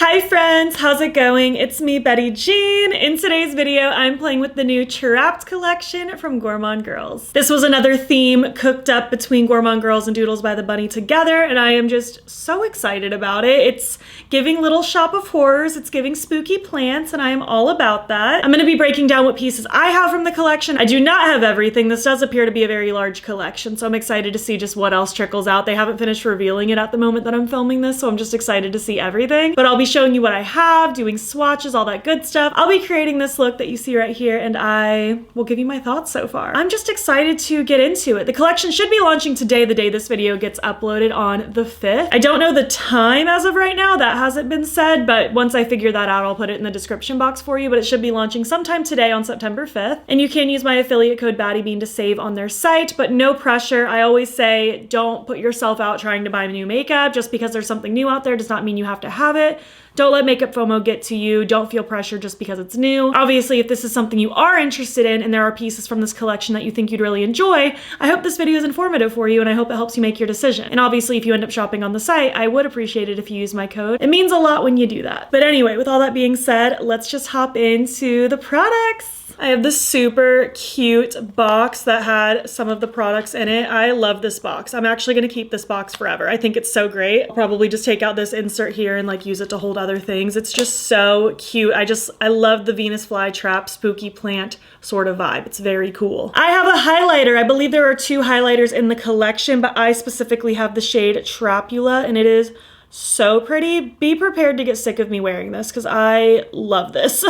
Hi friends, how's it going? It's me, Betty Jean. In today's video, I'm playing with the new Trapped collection from Gourmande Girls. This was another theme cooked up between Gourmande Girls and Doodles by the Bunny together, and I am just so excited about it. It's giving Little Shop of Horrors, it's giving spooky plants, and I am all about that. I'm gonna be breaking down what pieces I have from the collection. I do not have everything. This does appear to be a very large collection, so I'm excited to see just what else trickles out. They haven't finished revealing it at the moment that I'm filming this, so I'm just excited to see everything. But I'll be showing you what I have, doing swatches, all that good stuff. I'll be creating this look that you see right here, and I will give you my thoughts so far. I'm just excited to get into it. The collection should be launching today, the day this video gets uploaded on the 5th. I don't know the time as of right now, that hasn't been said, but once I figure that out, I'll put it in the description box for you, but it should be launching sometime today on September 5th. And you can use my affiliate code BATTYBEAN to save on their site, but no pressure. I always say, don't put yourself out trying to buy new makeup. Just because there's something new out there does not mean you have to have it. Don't let makeup FOMO get to you. Don't feel pressure just because it's new. Obviously, if this is something you are interested in and there are pieces from this collection that you think you'd really enjoy, I hope this video is informative for you and I hope it helps you make your decision. And obviously, if you end up shopping on the site, I would appreciate it if you use my code. It means a lot when you do that. But anyway, with all that being said, let's just hop into the products. I have this super cute box that had some of the products in it. I love this box. I'm actually gonna keep this box forever. I think it's so great. I'll probably just take out this insert here and like use it to hold other things. It's just so cute. I love the Venus flytrap spooky plant sort of vibe. It's very cool. I have a highlighter. I believe there are 2 highlighters in the collection, but I specifically have the shade Trapula, and it is so pretty. Be prepared to get sick of me wearing this because I love this.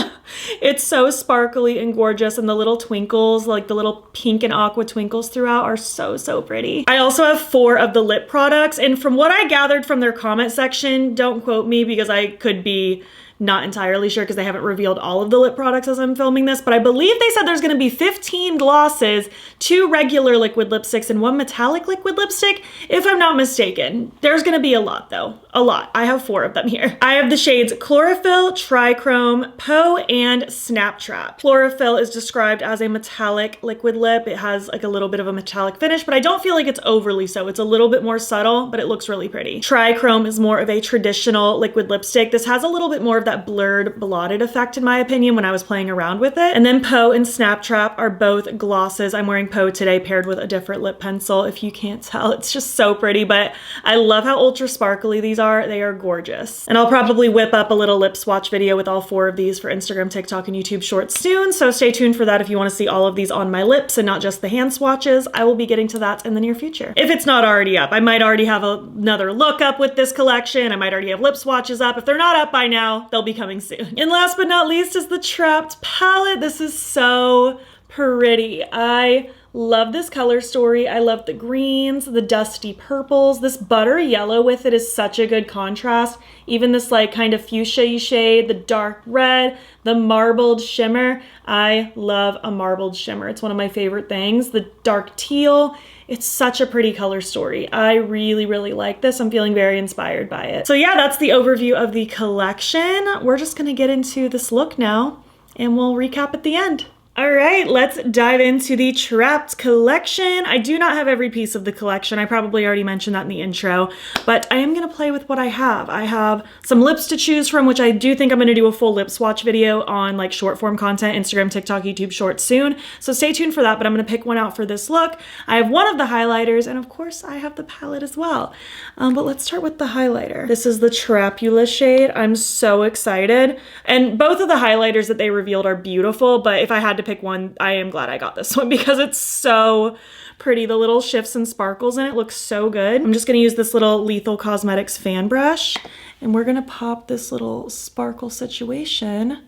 It's so sparkly and gorgeous, and the little twinkles, like the little pink and aqua twinkles throughout, are so pretty. I also have 4 of the lip products, and from what I gathered from their comment section, don't quote me because I could be not entirely sure because they haven't revealed all of the lip products as I'm filming this, but I believe they said there's gonna be 15 glosses, 2 regular liquid lipsticks, and 1 metallic liquid lipstick, if I'm not mistaken. There's gonna be a lot though, a lot. I have 4 of them here. I have the shades Chlorophyll, Trichrome, Poe, and Snaptrap. Chlorophyll is described as a metallic liquid lip. It has like a little bit of a metallic finish, but I don't feel like it's overly so. It's a little bit more subtle, but it looks really pretty. Trichrome is more of a traditional liquid lipstick. This has a little bit more of that blurred, blotted effect in my opinion when I was playing around with it. And then Poe and Snaptrap are both glosses. I'm wearing Poe today paired with a different lip pencil. If you can't tell, it's just so pretty, but I love how ultra sparkly these are. They are gorgeous. And I'll probably whip up a little lip swatch video with all 4 of these for Instagram, TikTok, and YouTube Shorts soon, so stay tuned for that if you want to see all of these on my lips and not just the hand swatches. I will be getting to that in the near future. If it's not already up, I might already have another look up with this collection. I might already have lip swatches up. If they're not up by now, they'll be coming soon. And last but not least is the Trapped palette. This is so pretty. I love this color story. I love the greens, the dusty purples. This butter yellow with it is such a good contrast. Even this like kind of fuchsia shade, the dark red, the marbled shimmer. I love a marbled shimmer. It's one of my favorite things. The dark teal. It's such a pretty color story. I really like this. I'm feeling very inspired by it. So yeah, that's the overview of the collection. We're just gonna get into this look now and we'll recap at the end. All right, let's dive into the Trapped collection. I do not have every piece of the collection. I probably already mentioned that in the intro, but I am gonna play with what I have. I have some lips to choose from, which I do think I'm gonna do a full lip swatch video on like short form content, Instagram, TikTok, YouTube Shorts soon. So stay tuned for that, but I'm gonna pick one out for this look. I have one of the highlighters, and of course I have the palette as well. But let's start with the highlighter. This is the Trapula shade. I'm so excited. And both of the highlighters that they revealed are beautiful, but if I had to pick one, I am glad I got this one because it's so pretty. The little shifts and sparkles in it look so good. I'm just gonna use this little Lethal Cosmetics fan brush, and we're gonna pop this little sparkle situation.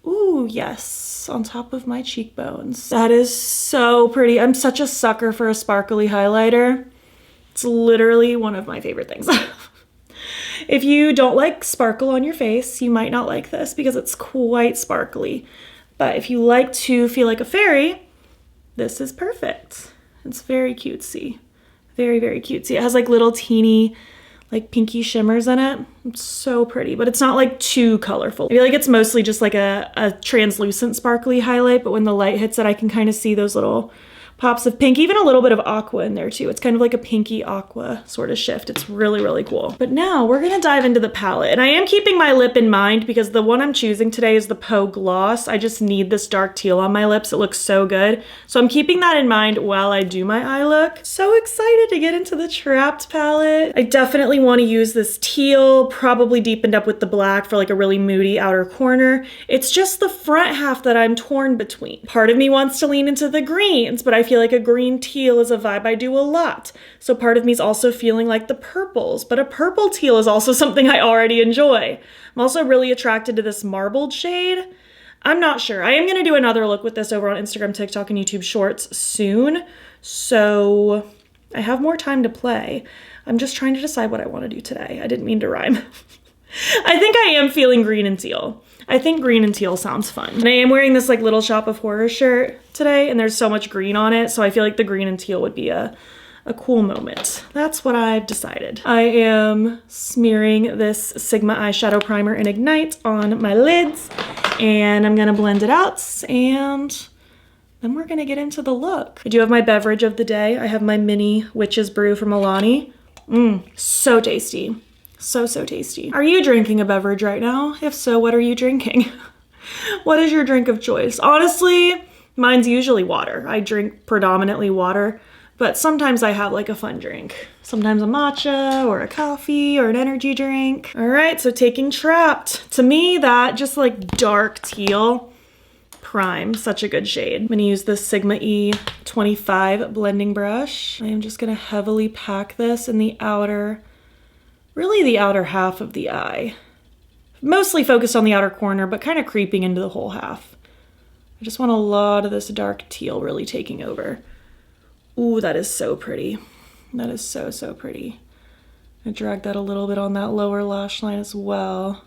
Ooh, yes, on top of my cheekbones. That is so pretty. I'm such a sucker for a sparkly highlighter. It's literally one of my favorite things. If you don't like sparkle on your face, you might not like this because it's quite sparkly. But if you like to feel like a fairy, this is perfect. It's very cutesy. Very cutesy. It has like little teeny like pinky shimmers in it. It's so pretty, but it's not like too colorful. I feel like it's mostly just like a translucent sparkly highlight, but when the light hits it, I can kind of see those little pops of pink, even a little bit of aqua in there too. It's kind of like a pinky aqua sort of shift. It's really, really cool. But now we're gonna dive into the palette. And I am keeping my lip in mind because the one I'm choosing today is the Poe Gloss. I just need this dark teal on my lips. It looks so good. So I'm keeping that in mind while I do my eye look. So excited to get into the Trapped palette. I definitely wanna use this teal, probably deepened up with the black for like a really moody outer corner. It's just the front half that I'm torn between. Part of me wants to lean into the greens, but I feel like a green teal is a vibe I do a lot. So part of me is also feeling like the purples, but a purple teal is also something I already enjoy. I'm also really attracted to this marbled shade. I'm not sure. I am gonna do another look with this over on Instagram, TikTok, and YouTube Shorts soon. So I have more time to play. I'm just trying to decide what I wanna do today. I didn't mean to rhyme. I think I am feeling green and teal. I think green and teal sounds fun. And I am wearing this like Little Shop of Horror shirt today, and there's so much green on it, so I feel like the green and teal would be a cool moment. That's what I've decided. I am smearing this Sigma eyeshadow primer in Ignite on my lids, and I'm gonna blend it out, and then we're gonna get into the look. I do have my beverage of the day. I have my mini Witch's Brew from Alani. So tasty. So tasty. Are you drinking a beverage right now? If so, what are you drinking? What is your drink of choice? Honestly, mine's usually water. I drink predominantly water, but sometimes I have like a fun drink. Sometimes a matcha or a coffee or an energy drink. All right, so taking Trapped. To me, that just like dark teal prime, such a good shade. I'm gonna use this Sigma E25 blending brush. I am just gonna heavily pack this in the outer, really the outer half of the eye. Mostly focused on the outer corner, but kind of creeping into the whole half. I just want a lot of this dark teal really taking over. Ooh, that is so pretty. That is so pretty. I drag that a little bit on that lower lash line as well,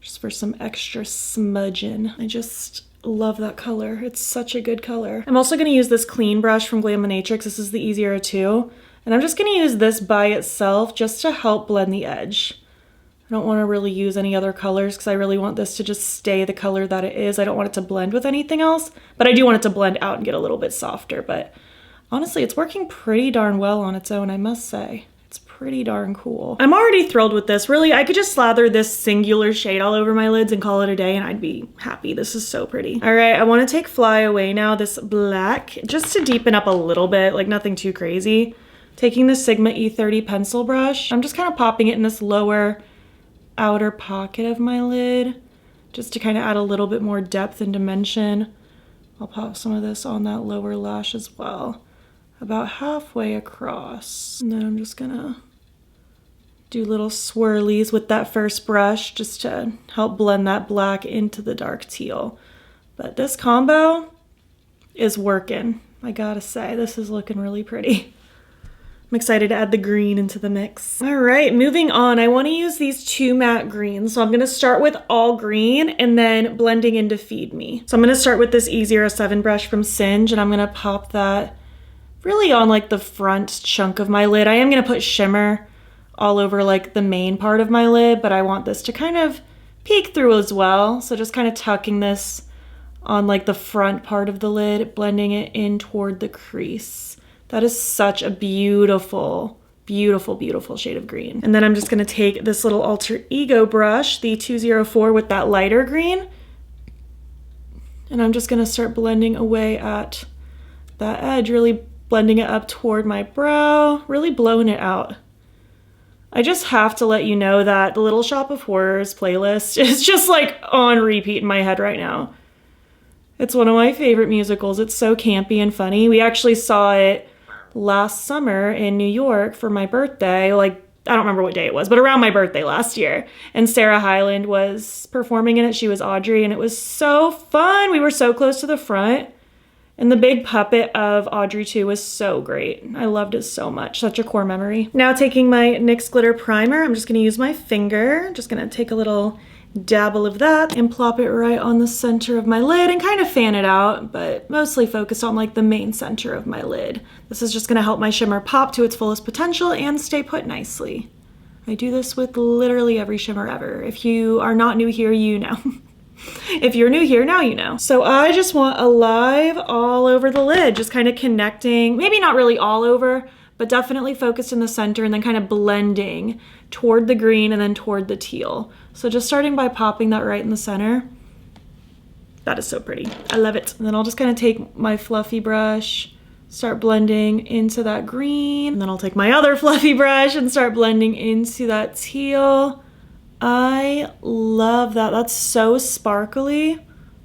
just for some extra smudging. I just love that color. It's such a good color. I'm also gonna use this clean brush from Glaminatrix. This is the E02. And I'm just gonna use this by itself just to help blend the edge. I don't wanna really use any other colors because I really want this to just stay the color that it is. I don't want it to blend with anything else, but I do want it to blend out and get a little bit softer. But honestly, it's working pretty darn well on its own, I must say. It's pretty darn cool. I'm already thrilled with this. Really, I could just slather this singular shade all over my lids and call it a day and I'd be happy. This is so pretty. All right, I wanna take Fly Away now, this black, just to deepen up a little bit, like nothing too crazy. Taking the Sigma E30 pencil brush, I'm just kind of popping it in this lower outer pocket of my lid, just to kind of add a little bit more depth and dimension. I'll pop some of this on that lower lash as well, about halfway across. And then I'm just gonna do little swirlies with that first brush just to help blend that black into the dark teal. But this combo is working. I gotta say, this is looking really pretty. I'm excited to add the green into the mix. All right, moving on. I want to use these two matte greens. So I'm going to start with all green and then blending into Feed Me. So I'm going to start with this E07 brush from Singe and I'm going to pop that really on like the front chunk of my lid. I am going to put shimmer all over like the main part of my lid, but I want this to kind of peek through as well. So just kind of tucking this on like the front part of the lid, blending it in toward the crease. That is such a beautiful, beautiful shade of green. And then I'm just gonna take this little alter ego brush, the 204 with that lighter green, and I'm just gonna start blending away at that edge, really blending it up toward my brow, really blowing it out. I just have to let you know that the Little Shop of Horrors playlist is just like on repeat in my head right now. It's one of my favorite musicals. It's so campy and funny. We actually saw it last summer in New York for my birthday. Like, I don't remember what day it was, but around my birthday last year. And Sarah Hyland was performing in it. She was Audrey, and it was so fun. We were so close to the front. And the big puppet of Audrey too was so great. I loved it so much. Such a core memory. Now taking my NYX glitter primer, I'm just gonna use my finger. Just gonna take a little dabble of that and plop it right on the center of my lid and kind of fan it out, but mostly focus on like the main center of my lid. This is just gonna help my shimmer pop to its fullest potential and stay put nicely. I do this with literally every shimmer ever. If you are not new here, you know. If you're new here, now you know. So I just want Alive all over the lid, just kind of connecting, maybe not really all over, but definitely focused in the center and then kind of blending toward the green and then toward the teal. So just starting by popping that right in the center. That is so pretty. I love it. And then I'll just kind of take my fluffy brush, start blending into that green. And then I'll take my other fluffy brush and start blending into that teal. I love that. That's so sparkly.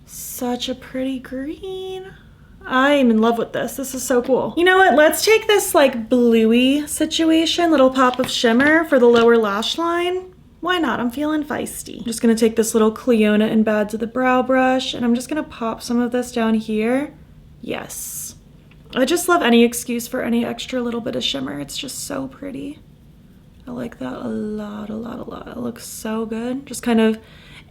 Such a pretty green. I am in love with this. This is so cool. You know what? Let's take this like bluey situation, little pop of shimmer for the lower lash line. Why not? I'm feeling feisty. I'm just gonna take this little Clionadh and Bad to the Brow brush and I'm just gonna pop some of this down here. Yes. I just love any excuse for any extra little bit of shimmer. It's just so pretty. I like that a lot, a lot, a lot. It looks so good. Just kind of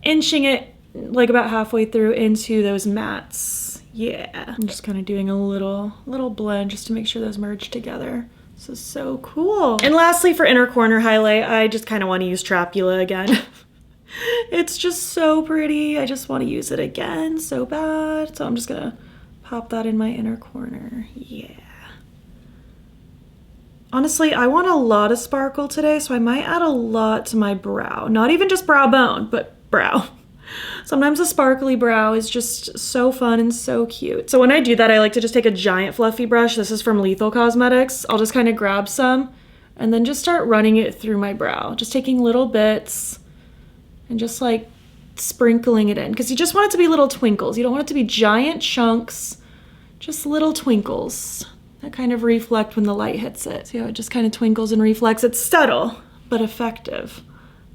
inching it like about halfway through into those mattes. Yeah. I'm just kind of doing a little blend just to make sure those merge together. This is so cool. And lastly, for inner corner highlight, I just kind of want to use Trapula again. It's just so pretty. I just want to use it again so bad. So I'm just gonna pop that in my inner corner. Yeah. Honestly, I want a lot of sparkle today, so I might add a lot to my brow. Not even just brow bone, but brow. Sometimes a sparkly brow is just so fun and so cute. So when I do that, I like to just take a giant fluffy brush. This is from Lethal Cosmetics. I'll just kind of grab some and then just start running it through my brow. Just taking little bits and just like sprinkling it in because you just want it to be little twinkles. You don't want it to be giant chunks, just little twinkles that kind of reflect when the light hits it. See how it just kind of twinkles and reflects? It's subtle, but effective.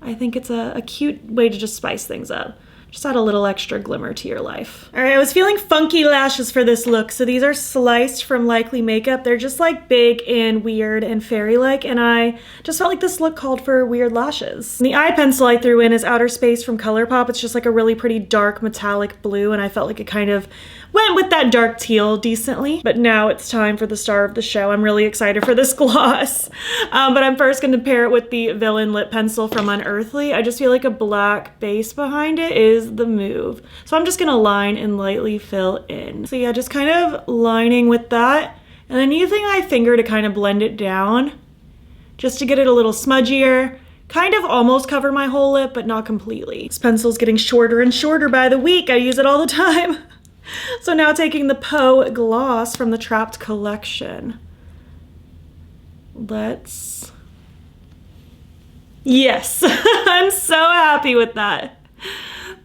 I think it's a cute way to just spice things up. Just add a little extra glimmer to your life. All right, I was feeling funky lashes for this look. So these are sliced from Likely Makeup. They're just like big and weird and fairy-like. And I just felt like this look called for weird lashes. And the eye pencil I threw in is Outer Space from ColourPop. It's just like a really pretty dark metallic blue. And I felt like it kind of went with that dark teal decently. But now it's time for the star of the show. I'm really excited for this gloss. But I'm first going to pair it with the Villain Lip Pencil from Unearthly. I just feel like a black base behind it is the move. So I'm just gonna line and lightly fill in. So yeah, just kind of lining with that and then using my finger to kind of blend it down just to get it a little smudgier, kind of almost cover my whole lip, but not completely. This pencil's getting shorter and shorter by the week. I use it all the time. So now taking the Poe gloss from the Trapped collection. Yes, I'm so happy with that.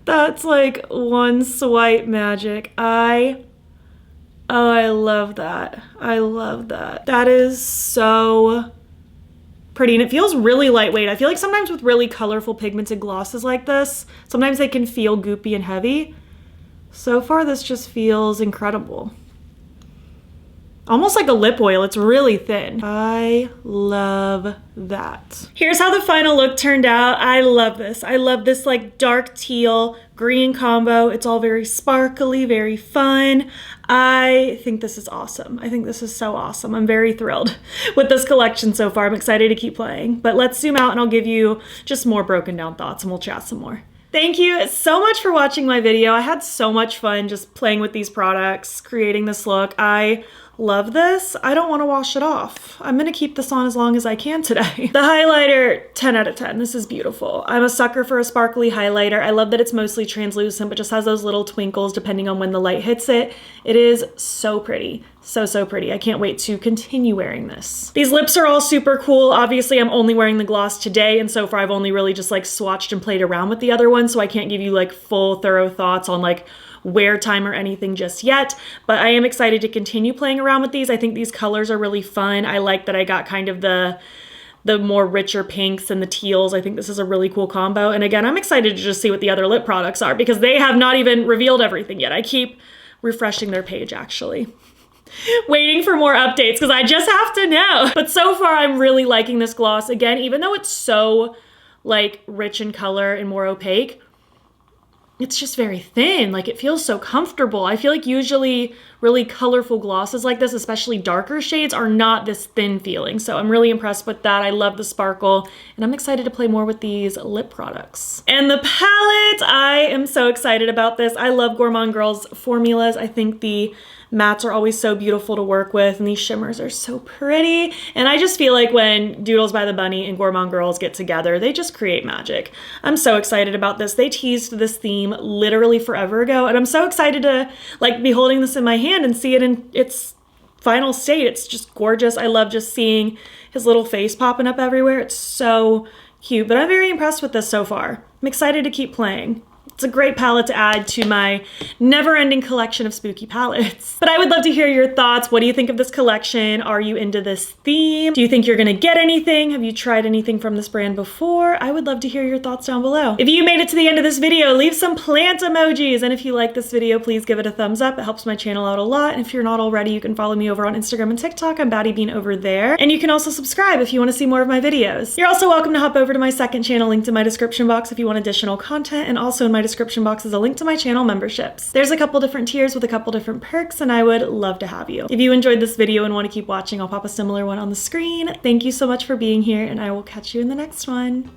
That's like one swipe magic. Oh, I love that. I love that. That is so pretty and it feels really lightweight. I feel like sometimes with really colorful pigmented glosses like this, sometimes they can feel goopy and heavy. So far, this just feels incredible. Almost like a lip oil, it's really thin. I love that. Here's how the final look turned out. I love this. I love this like dark teal green combo. It's all very sparkly, very fun. I think this is awesome. I think this is so awesome. I'm very thrilled with this collection so far. I'm excited to keep playing, but let's zoom out and I'll give you just more broken down thoughts and we'll chat some more. Thank you so much for watching my video. I had so much fun just playing with these products, creating this look. I love this. I don't want to wash it off. I'm gonna keep this on as long as I can today. The highlighter, 10 out of 10. This is beautiful. I'm a sucker for a sparkly highlighter. I love that it's mostly translucent, but just has those little twinkles depending on when the light hits it. It is so pretty. So pretty. I can't wait to continue wearing this. These lips are all super cool. Obviously, I'm only wearing the gloss today, and so far I've only really just like swatched and played around with the other one, so I can't give you like full thorough thoughts on like wear time or anything just yet, but I am excited to continue playing around with these. I think these colors are really fun. I like that I got kind of the more richer pinks and the teals. I think this is a really cool combo. And again, I'm excited to just see what the other lip products are because they have not even revealed everything yet. I keep refreshing their page actually. Waiting for more updates because I just have to know. But so far I'm really liking this gloss. Again, even though it's so like rich in color and more opaque, it's just very thin. Like, it feels so comfortable. I feel like usually really colorful glosses like this, especially darker shades, are not this thin feeling. So I'm really impressed with that. I love the sparkle, and I'm excited to play more with these lip products. And the palette, I am so excited about this. I love Gourmande Girls formulas. I think the mattes are always so beautiful to work with, and these shimmers are so pretty. And I just feel like when Doodles by the Bunny and Gourmande Girls get together, they just create magic. I'm so excited about this. They teased this theme literally forever ago, and I'm so excited to like be holding this in my hand and see it in its final state. It's just gorgeous. I love just seeing his little face popping up everywhere. It's so cute, but I'm very impressed with this so far. I'm excited to keep playing. It's a great palette to add to my never-ending collection of spooky palettes. But I would love to hear your thoughts. What do you think of this collection? Are you into this theme? Do you think you're gonna get anything? Have you tried anything from this brand before? I would love to hear your thoughts down below. If you made it to the end of this video, leave some plant emojis. And if you like this video, please give it a thumbs up. It helps my channel out a lot. And if you're not already, you can follow me over on Instagram and TikTok. I'm BATTYBEAN over there. And you can also subscribe if you wanna see more of my videos. You're also welcome to hop over to my second channel linked in my description box if you want additional content. And also in my description box is a link to my channel memberships. There's a couple different tiers with a couple different perks, and I would love to have you. If you enjoyed this video and want to keep watching, I'll pop a similar one on the screen. Thank you so much for being here, and I will catch you in the next one.